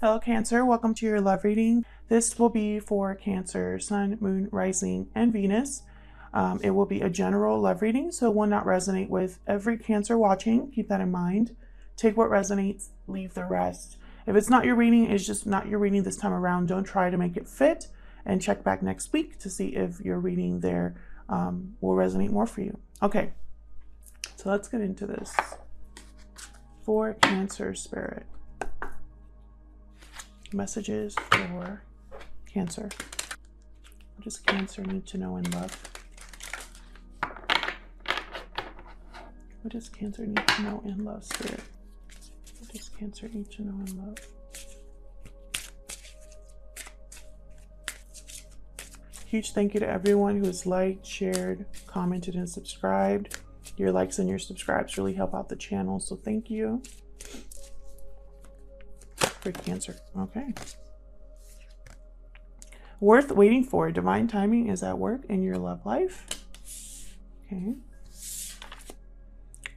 Hello Cancer, welcome to your love reading. This will be for Cancer, Sun, Moon, Rising, and Venus. It will be a general love reading, so it will not resonate with every Cancer watching. Keep that in mind. Take what resonates, leave the rest. If it's not your reading, it's just not your reading this time around. Don't try to make it fit, and check back next week to see if your reading there will resonate more for you. Okay, so let's get into this. For Cancer Spirit. Messages for Cancer. What does Cancer need to know in love? What does Cancer need to know in love, Spirit? What does Cancer need to know in love? Huge thank you to everyone who has liked, shared, commented, and subscribed. Your likes and your subscribes really help out the channel, so thank you. For Cancer. Okay. Worth waiting for. Divine timing is at work in your love life. Okay.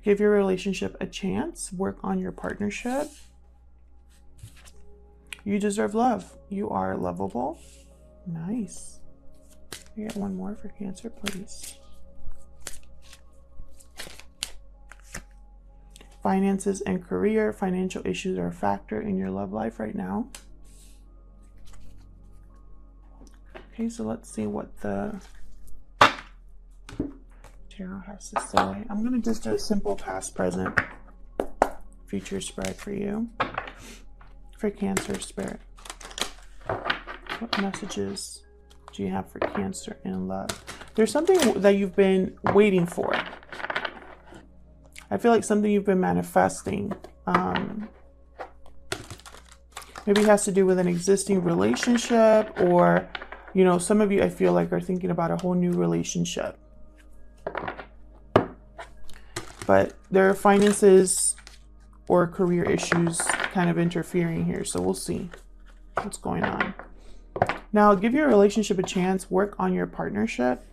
Give your relationship a chance. Work on your partnership. You deserve love. You are lovable. Nice. You get one more for Cancer, please. Finances and career. Financial issues are a factor in your love life right now. Okay, so let's see what the tarot has to say. I'm going to just do a simple past, present, future spread for you. For Cancer Spirit. What messages do you have for Cancer in love? There's something that you've been waiting for. I feel like something you've been manifesting. Maybe it has to do with an existing relationship, or, you know, some of you I feel like are thinking about a whole new relationship. But there are finances or career issues kind of interfering here. So we'll see what's going on. Now, give your relationship a chance. Work on your partnership.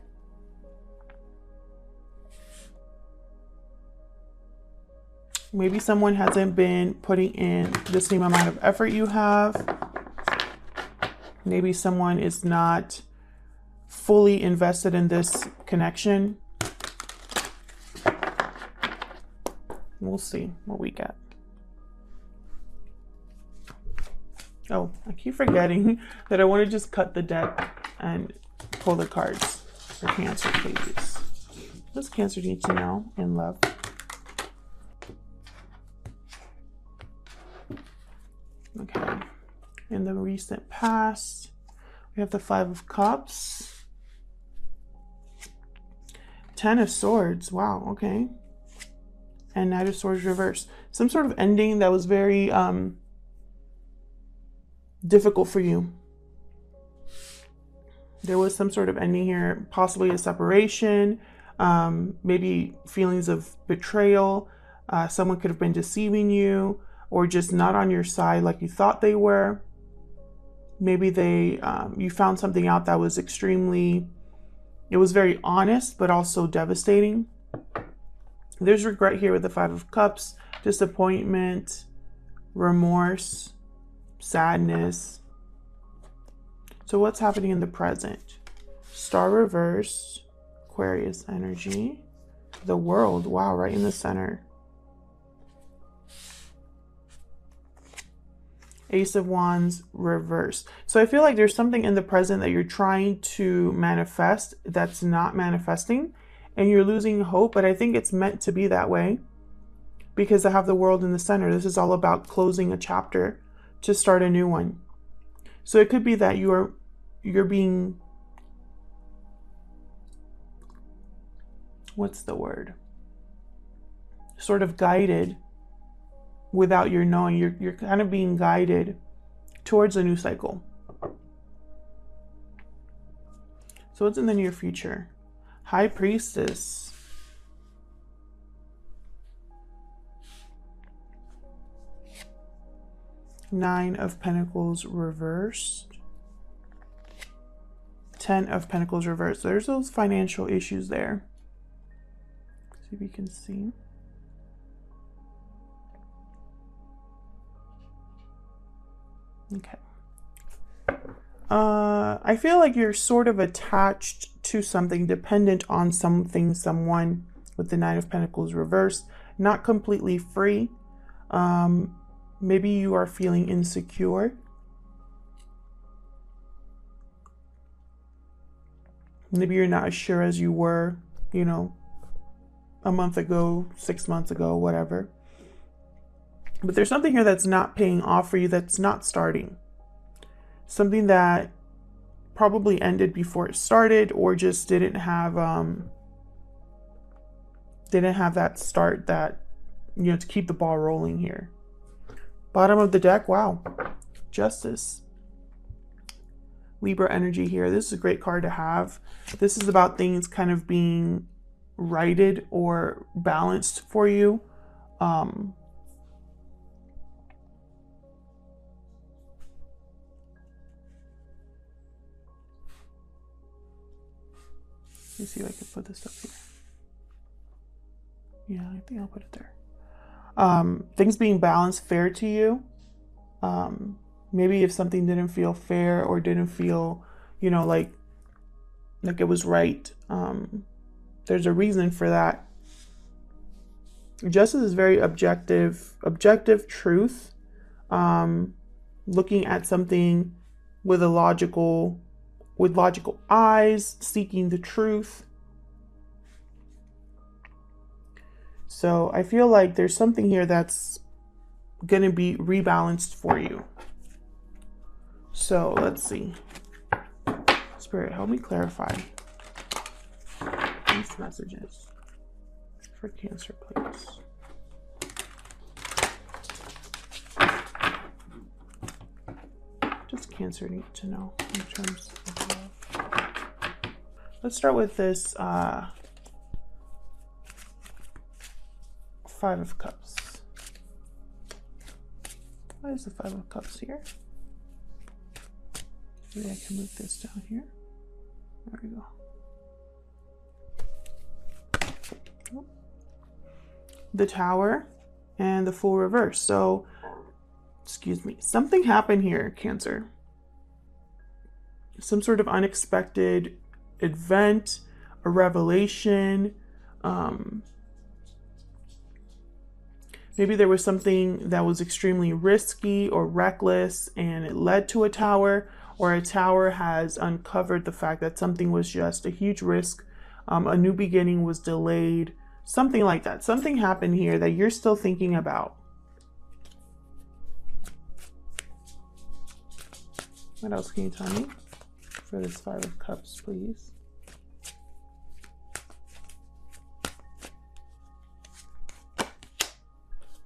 Maybe someone hasn't been putting in the same amount of effort you have. Maybe someone is not fully invested in this connection. We'll see what we get. Oh, I keep forgetting that I want to just cut the deck and pull the cards for Cancer, please. What does Cancer need to know in love? Okay, in the recent past, we have the Five of Cups, Ten of Swords, wow, okay, and Knight of Swords reversed. Some sort of ending that was very difficult for you. There was some sort of ending here, possibly a separation, maybe feelings of betrayal. Someone could have been deceiving you, or just not on your side like you thought they were. Maybe you found something out that was it was very honest, but also devastating. There's regret here with the Five of Cups, disappointment, remorse, sadness. So what's happening in the present? Star reversed, Aquarius energy, the World, wow, right in the center. Ace of Wands reversed. So I feel like there's something in the present that you're trying to manifest that's not manifesting, and you're losing hope, but I think it's meant to be that way because I have the World in the center. This is all about closing a chapter to start a new one. So it could be that you're being, what's the word? Sort of guided without your knowing. You're kind of being guided towards a new cycle. So what's in the near future? High Priestess. Nine of Pentacles reversed. Ten of Pentacles reversed. There's those financial issues there. See if you can see. Okay. I feel like you're sort of attached to something, dependent on something, someone, with the Nine of Pentacles reversed, not completely free. Maybe you are feeling insecure. Maybe you're not as sure as you were, you know, a month ago, 6 months ago, whatever. But there's something here that's not paying off for you, that's not starting. Something that probably ended before it started, or just didn't have that start, that, you know, to keep the ball rolling here. Bottom of the deck, wow. Justice. Libra energy here. This is a great card to have. This is about things kind of being righted or balanced for you. Let me see if I can put this up here. Yeah, I think I'll put it there. Things being balanced, fair to you. Maybe if something didn't feel fair or didn't feel, you know, like it was right, there's a reason for that. Justice is very objective truth. Looking at something with logical eyes, seeking the truth. So I feel like there's something here that's going to be rebalanced for you. So let's see. Spirit, help me clarify these messages for Cancer, please. Does Cancer need to know in terms of love? Let's start with this Five of Cups. Why is the Five of Cups here? Maybe I can move this down here. There we go. Oh. The Tower and the Fool reverse. So, excuse me, something happened here, Cancer. Some sort of unexpected event, a revelation. Maybe there was something that was extremely risky or reckless and it led to a tower, or a tower has uncovered the fact that something was just a huge risk. A new beginning was delayed, something like that. Something happened here that you're still thinking about. What else can you tell me for this Five of Cups, please?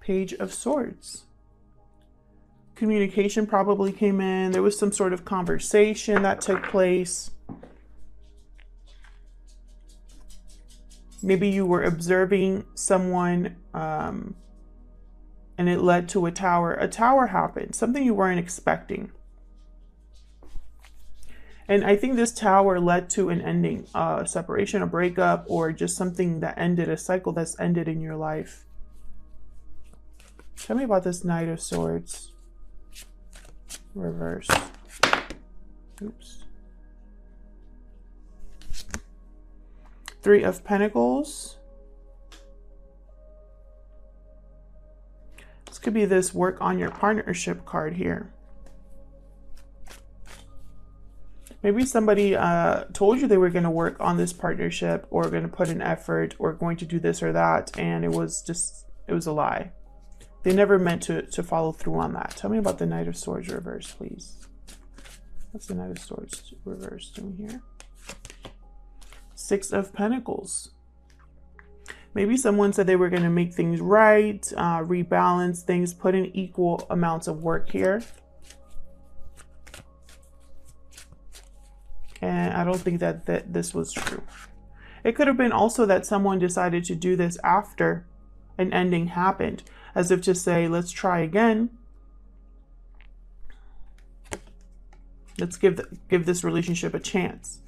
Page of Swords. Communication probably came in. There was some sort of conversation that took place. Maybe you were observing someone and it led to a tower. A tower happened, something you weren't expecting. And I think this tower led to an ending, a separation, a breakup, or just something that ended, a cycle that's ended in your life. Tell me about this Knight of Swords. Reverse. Oops. Three of Pentacles. This could be this work on your partnership card here. Maybe somebody told you they were going to work on this partnership, or going to put an effort, or going to do this or that, and it was a lie. They never meant to follow through on that. Tell me about the Knight of Swords reverse, please. What's the Knight of Swords reverse doing here? Six of Pentacles. Maybe someone said they were going to make things right, rebalance things, put in equal amounts of work here. And I don't think that this was true. It could have been also that someone decided to do this after an ending happened, as if to say, let's try again. Let's give this relationship a chance.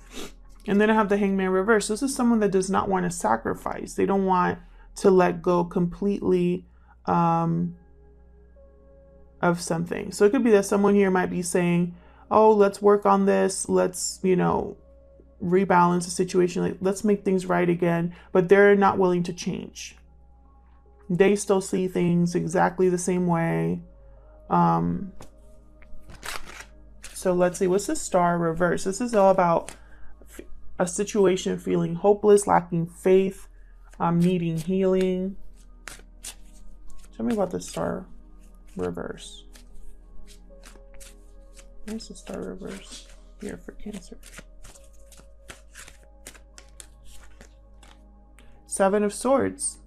And then I have the Hangman reverse. This is someone that does not want to sacrifice. They don't want to let go completely. of something. So it could be that someone here might be saying, oh, let's work on this. Let's, you know, rebalance the situation. Like, let's make things right again. But they're not willing to change. They still see things exactly the same way. So let's see, what's the Star reverse? This is all about a situation feeling hopeless, lacking faith, needing healing. Tell me about the Star reverse. Where's the Star reverse here for Cancer? Seven of Swords.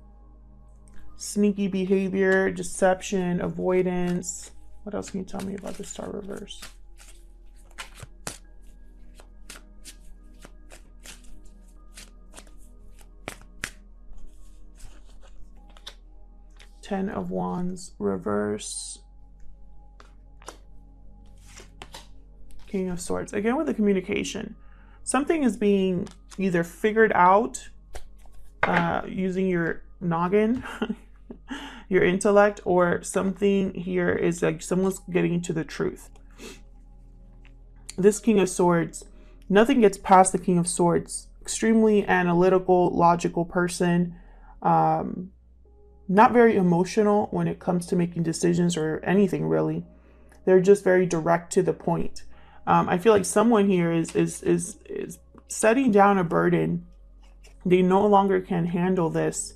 Sneaky behavior, deception, avoidance. What else can you tell me about the Star reverse? Ten of Wands reverse. King of Swords. Again with the communication. Something is being either figured out using your noggin, your intellect, or something here is like someone's getting to the truth. This King of Swords, nothing gets past the King of Swords. Extremely analytical, logical person. Not very emotional when it comes to making decisions or anything really. They're just very direct to the point. I feel like someone here is setting down a burden. They no longer can handle this.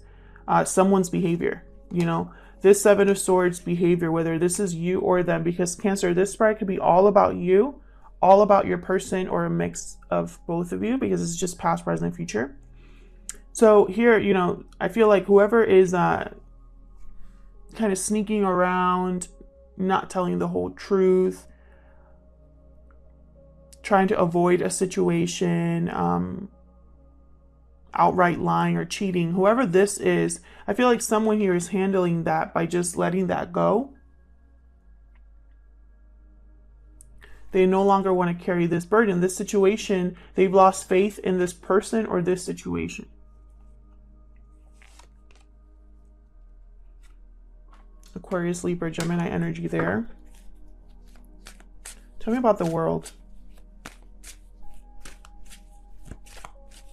Someone's behavior, you know, this Seven of Swords behavior, whether this is you or them, because Cancer, this spread could be all about you, all about your person, or a mix of both of you, because it's just past, present, future. So here, you know, I feel like whoever is kind of sneaking around, not telling the whole truth, trying to avoid a situation, outright lying or cheating, whoever this is, I feel like someone here is handling that by just letting that go. They no longer want to carry this burden, this situation. They've lost faith in this person or this situation. Aquarius, Libra, Gemini energy there. Tell me about the World.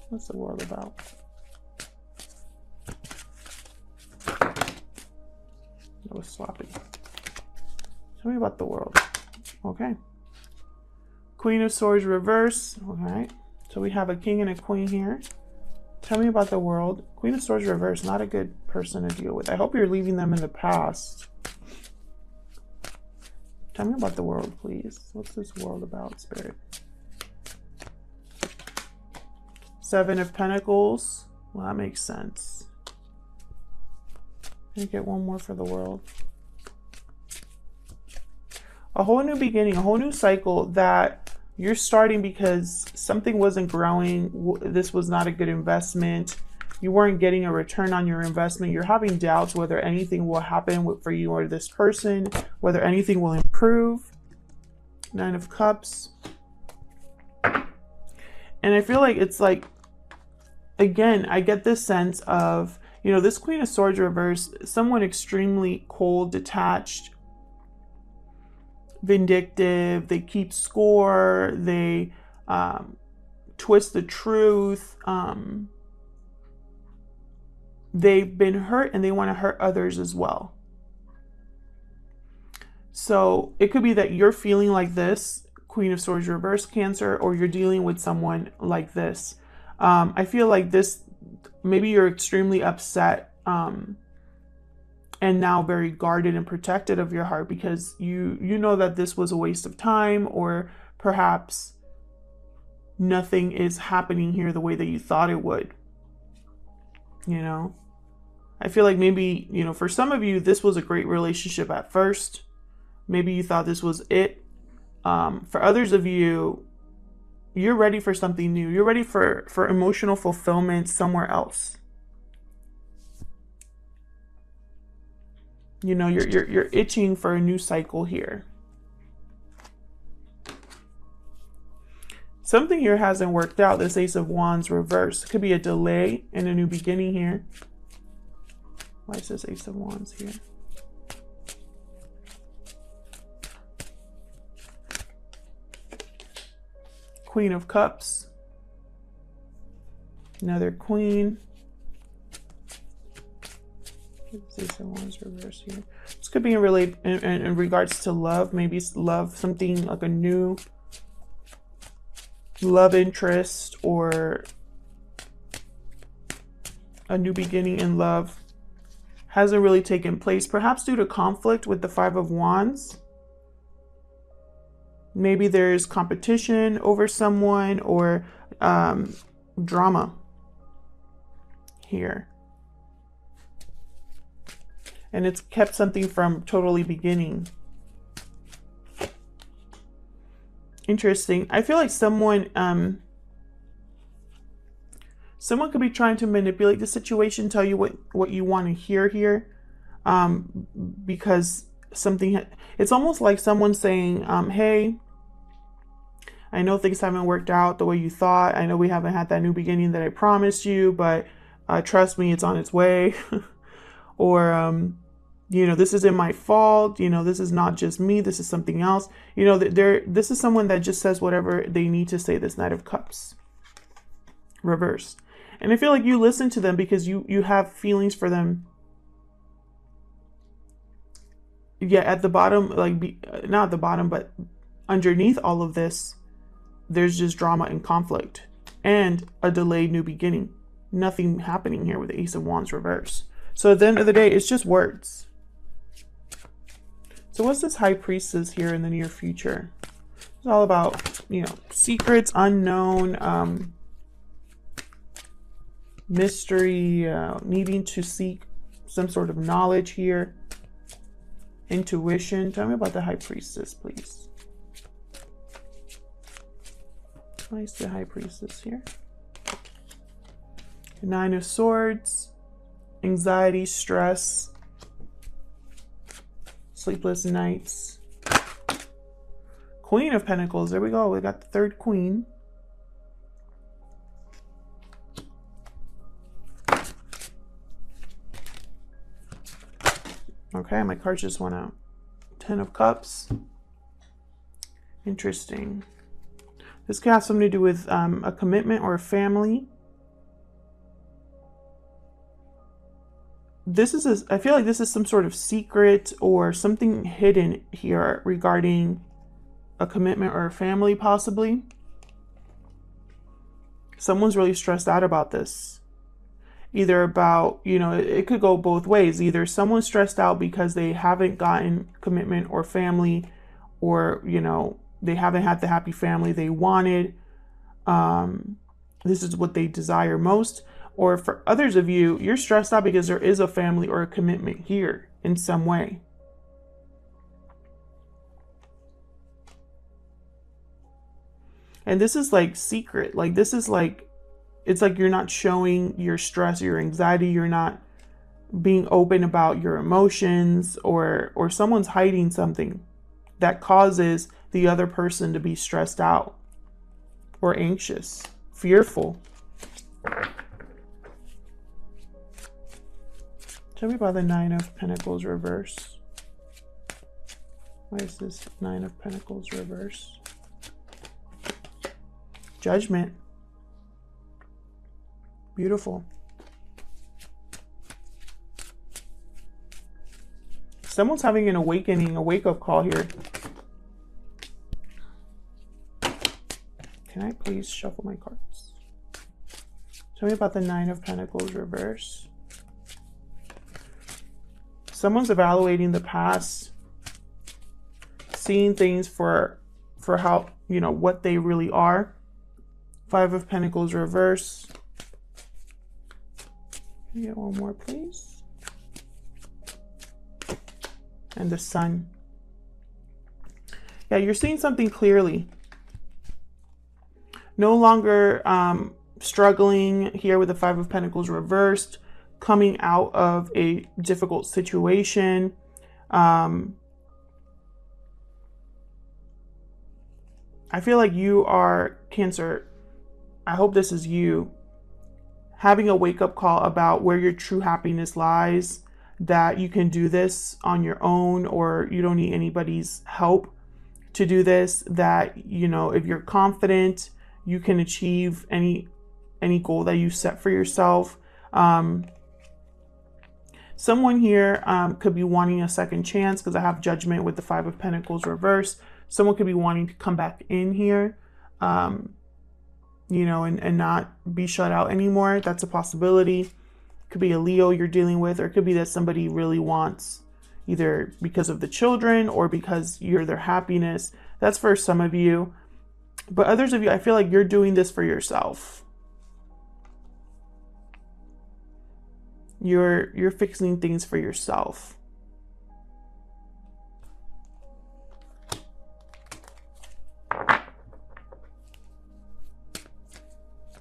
What's the World about? That was sloppy. Tell me about the World. Okay. Queen of Swords reverse. All right. So we have a king and a queen here. Tell me about the World. Queen of Swords reverse. Not a good person to deal with. I hope you're leaving them in the past. Tell me about the World, please. What's this World about, Spirit? Seven of Pentacles. Well, that makes sense. Can you get one more for the World? A whole new beginning, a whole new cycle that you're starting because something wasn't growing. This was not a good investment. You weren't getting a return on your investment. You're having doubts whether anything will happen for you or this person, whether anything will improve. Nine of Cups. And I feel like it's like, again, I get this sense of, you know, this Queen of Swords reverse, someone extremely cold, detached, vindictive. They keep score. They twist the truth. They've been hurt and they want to hurt others as well. So it could be that you're feeling like this, Queen of Swords reverse, Cancer, or you're dealing with someone like this. I feel like this, maybe you're extremely upset and now very guarded and protected of your heart because you know that this was a waste of time, or perhaps nothing is happening here the way that you thought it would. You know, I feel like maybe, you know, for some of you, this was a great relationship at first. Maybe you thought this was it. For others of you, you're ready for something new. You're ready for emotional fulfillment somewhere else. You know, you're itching for a new cycle here. Something here hasn't worked out. This Ace of Wands reverse. Could be a delay in a new beginning here. Why is this Ace of Wands here? Queen of Cups. Another Queen. Ace of Wands reverse here. This could be in regards to love. Maybe love, something like a new love interest or a new beginning in love. Hasn't really taken place, perhaps due to conflict with the Five of Wands. Maybe there's competition over someone or drama here. And it's kept something from totally beginning. Interesting. I feel like someone could be trying to manipulate the situation, tell you what you want to hear here, because it's almost like someone saying, hey, I know things haven't worked out the way you thought. I know we haven't had that new beginning that I promised you, but trust me, it's on its way. Or, you know, this isn't my fault. You know, this is not just me. This is something else. You know, this is someone that just says whatever they need to say. This Knight of Cups reversed. And I feel like you listen to them because you have feelings for them. Yeah, at the bottom, like, not at the bottom, but underneath all of this, there's just drama and conflict and a delayed new beginning. Nothing happening here with the Ace of Wands reverse. So at the end of the day, it's just words. So what's this High Priestess here in the near future? It's all about, you know, secrets, unknown, mystery, needing to seek some sort of knowledge here. Intuition. Tell me about the High Priestess, please. Why is the High Priestess here? Nine of Swords. Anxiety, stress, sleepless nights. Queen of Pentacles. There we go. We got the third Queen. Okay, my cards just went out. Ten of Cups. Interesting. This could have something to do with a commitment or a family. I feel like this is some sort of secret or something hidden here regarding a commitment or a family, possibly. Someone's really stressed out about this. Either about, you know, it could go both ways. Either someone's stressed out because they haven't gotten commitment or family, or, you know, they haven't had the happy family they wanted. This is what they desire most. Or for others of you, you're stressed out because there is a family or a commitment here in some way. And this is like secret. Like this is like, it's like you're not showing your stress, your anxiety. You're not being open about your emotions, or someone's hiding something that causes the other person to be stressed out or anxious, fearful. Tell me about the Nine of Pentacles reverse. Why is this Nine of Pentacles reverse? Judgment. Beautiful. Someone's having an awakening, a wake-up call here. Can I please shuffle my cards? Tell me about the Nine of Pentacles reverse. Someone's evaluating the past, seeing things for how, you know, what they really are. Five of Pentacles reverse. Can you get one more, please? And the Sun. Yeah, you're seeing something clearly. No longer struggling here with the Five of Pentacles reversed. Coming out of a difficult situation. I feel like you are, Cancer, I hope this is you, having a wake-up call about where your true happiness lies, that you can do this on your own, or you don't need anybody's help to do this, that, you know, if you're confident, you can achieve any goal that you set for yourself. Someone here could be wanting a second chance, because I have Judgment with the Five of Pentacles reversed. Someone could be wanting to come back in here, you know, and not be shut out anymore. That's a possibility. Could be a Leo you're dealing with, or it could be that somebody really wants, either because of the children or because you're their happiness. That's for some of you. But others of you, I feel like you're doing this for yourself. You're fixing things for yourself.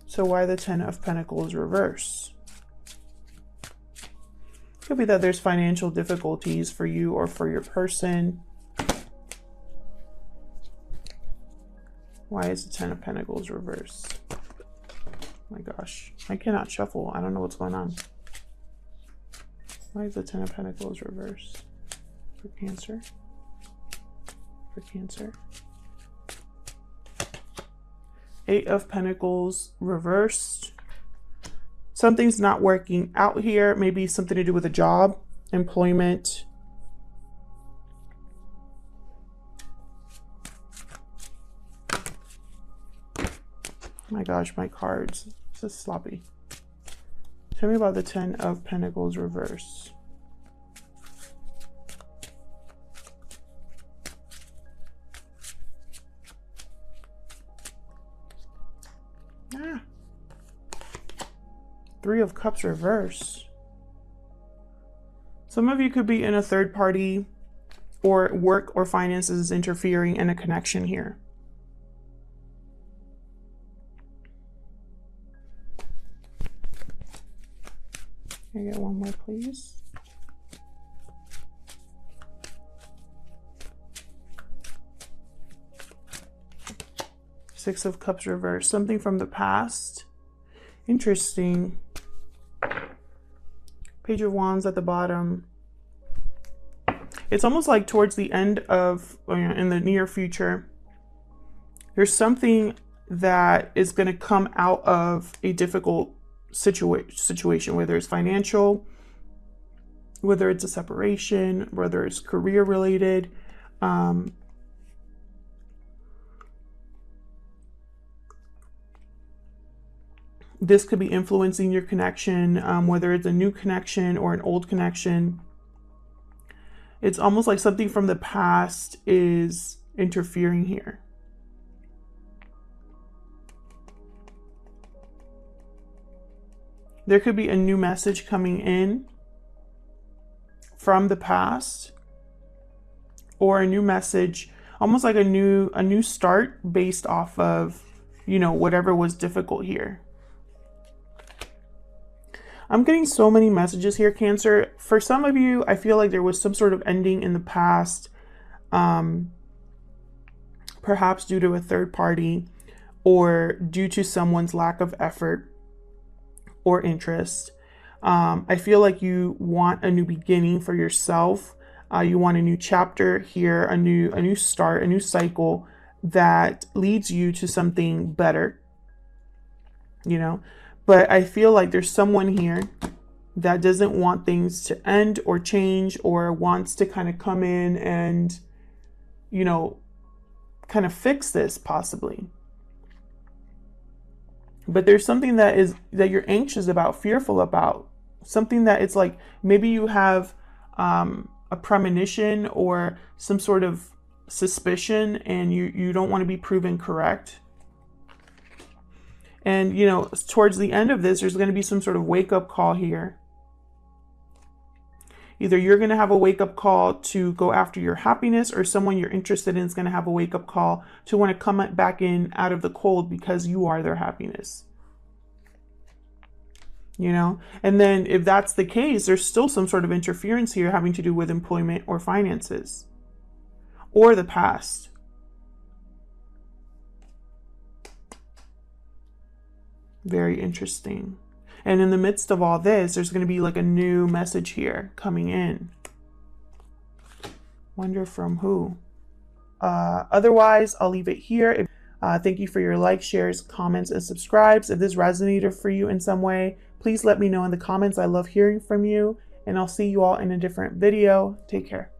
So why the Ten of Pentacles reverse? Could be that there's financial difficulties for you or for your person. Why is the Ten of Pentacles reversed? Oh my gosh, I cannot shuffle. I don't know what's going on. Why is the Ten of Pentacles reversed? For Cancer. For Cancer. Eight of Pentacles reversed. Something's not working out here. Maybe something to do with a job, employment. My gosh, my cards. This is sloppy. Tell me about the Ten of Pentacles reverse. Three of Cups reverse. Some of you could be in a third party, or work or finances interfering in a connection here. Can I get one more, please? Six of Cups reverse. Something from the past. Interesting. Page of Wands at the bottom. It's almost like towards the end of, in the near future, there's something that is going to come out of a difficult situation, whether it's financial, whether it's a separation, whether it's career related. This could be influencing your connection, whether it's a new connection or an old connection. It's almost like something from the past is interfering here. There could be a new message coming in from the past, or a new message, almost like a new start based off of, you know, whatever was difficult here. I'm getting so many messages here, Cancer. For some of you, I feel like there was some sort of ending in the past, perhaps due to a third party or due to someone's lack of effort or interest. I feel like you want a new beginning for yourself. You want a new chapter here, a new start, a new cycle that leads you to something better, you know. But I feel like there's someone here that doesn't want things to end or change, or wants to kind of come in and, you know, kind of fix this possibly. But there's something that you're anxious about, fearful about, something that it's like maybe you have a premonition or some sort of suspicion, and you don't want to be proven correct. And, you know, towards the end of this, there's going to be some sort of wake-up call here. Either you're going to have a wake-up call to go after your happiness, or someone you're interested in is going to have a wake-up call to want to come back in out of the cold because you are their happiness. You know? And then if that's the case, there's still some sort of interference here having to do with employment or finances or the past. Very interesting. And in the midst of all this, there's going to be like a new message here coming in. Wonder from who? Otherwise, I'll leave it here. Thank you for your likes, shares, comments, and subscribes. If this resonated for you in some way, please let me know in the comments. I love hearing from you, and I'll see you all in a different video. Take care.